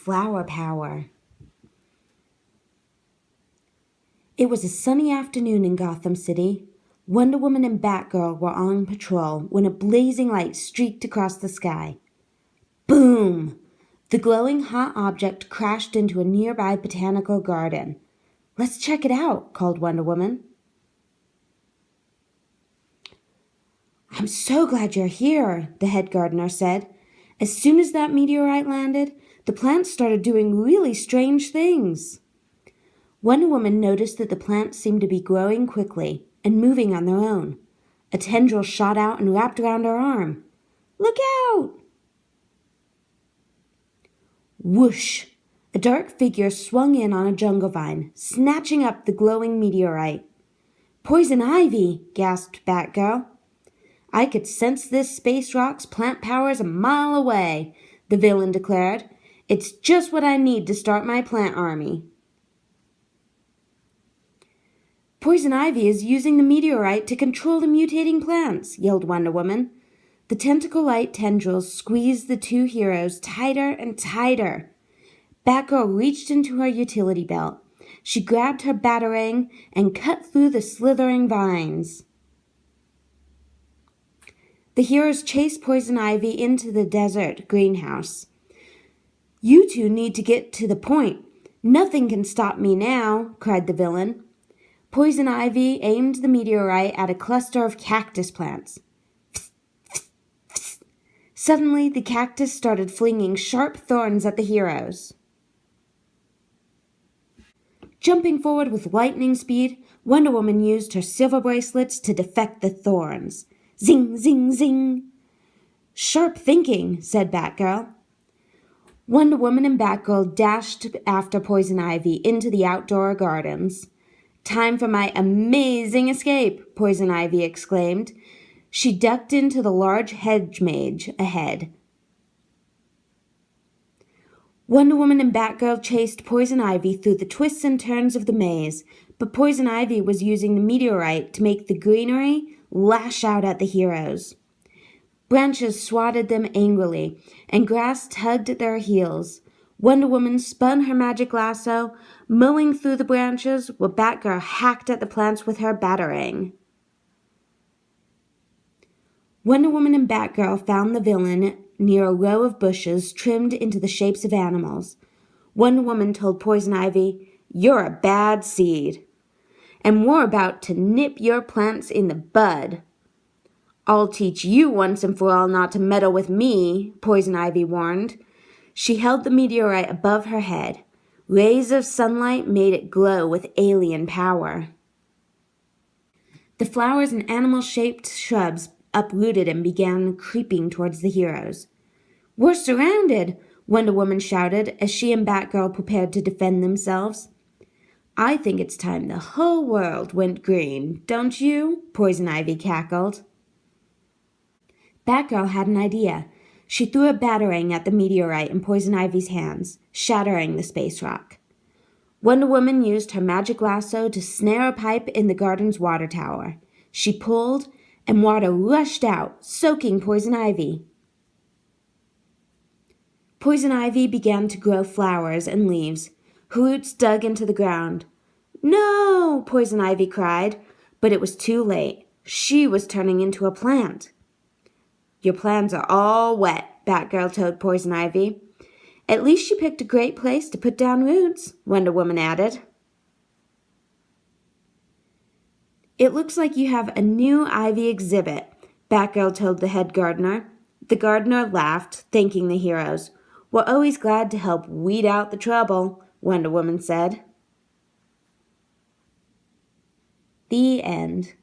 flower power. It was a sunny afternoon in Gotham City. Wonder Woman and Batgirl were on patrol when a blazing light streaked across the sky. Boom! The glowing hot object crashed into a nearby botanical garden. "Let's check it out," called Wonder Woman. "I'm so glad you're here," the head gardener said. "As soon as that meteorite landed, the plants started doing really strange things." Wonder Woman noticed that the plants seemed to be growing quickly and moving on their own. A tendril shot out and wrapped around her arm. "Look out!" Whoosh! A dark figure swung in on a jungle vine, snatching up the glowing meteorite. "Poison ivy!" gasped Batgirl. "I could sense this space rock's plant powers a mile away," the villain declared. "It's just what I need to start my plant army." "Poison ivy is using the meteorite to control the mutating plants," yelled Wonder Woman. The tentacle-like tendrils squeezed the two heroes tighter and tighter. Batgirl reached into her utility belt. She grabbed her batarang and cut through the slithering vines. The heroes chased Poison Ivy into the desert greenhouse. "You two need to get to the point. Nothing can stop me now," cried the villain. Poison Ivy aimed the meteorite at a cluster of cactus plants. Suddenly, the cactus started flinging sharp thorns at the heroes. Jumping forward with lightning speed, Wonder Woman used her silver bracelets to deflect the thorns. Zing, zing, zing. "Sharp thinking," said Batgirl. Wonder Woman and Batgirl dashed after Poison Ivy into the outdoor gardens. "Time for my amazing escape," Poison Ivy exclaimed. She ducked into the large hedge maze ahead. Wonder Woman and Batgirl chased Poison Ivy through the twists and turns of the maze, but Poison Ivy was using the meteorite to make the greenery lash out at the heroes. Branches swatted them angrily, and grass tugged at their heels. Wonder Woman spun her magic lasso, mowing through the branches, while Batgirl hacked at the plants with her batarang. Wonder Woman and Batgirl found the villain near a row of bushes trimmed into the shapes of animals. Wonder Woman told Poison Ivy, "You're a bad seed, and we're about to nip your plants in the bud." "I'll teach you once and for all not to meddle with me," Poison Ivy warned. She held the meteorite above her head. Rays of sunlight made it glow with alien power. The flowers and animal-shaped shrubs uprooted and began creeping towards the heroes. "We're surrounded!" Wonder Woman shouted as she and Batgirl prepared to defend themselves. "I think it's time the whole world went green, don't you?" Poison Ivy cackled. Batgirl had an idea. She threw a batarang at the meteorite in Poison Ivy's hands, shattering the space rock. Wonder Woman used her magic lasso to snare a pipe in the garden's water tower. She pulled, and water rushed out, soaking Poison Ivy. Poison Ivy began to grow flowers and leaves. Her roots dug into the ground. "No!" Poison Ivy cried, but it was too late. She was turning into a plant. "Your plants are all wet," Batgirl told Poison Ivy. "At least she picked a great place to put down roots," Wonder Woman added. "It looks like you have a new ivy exhibit," Batgirl told the head gardener. The gardener laughed, thanking the heroes. "We're always glad to help weed out the trouble," Wonder Woman said. The end.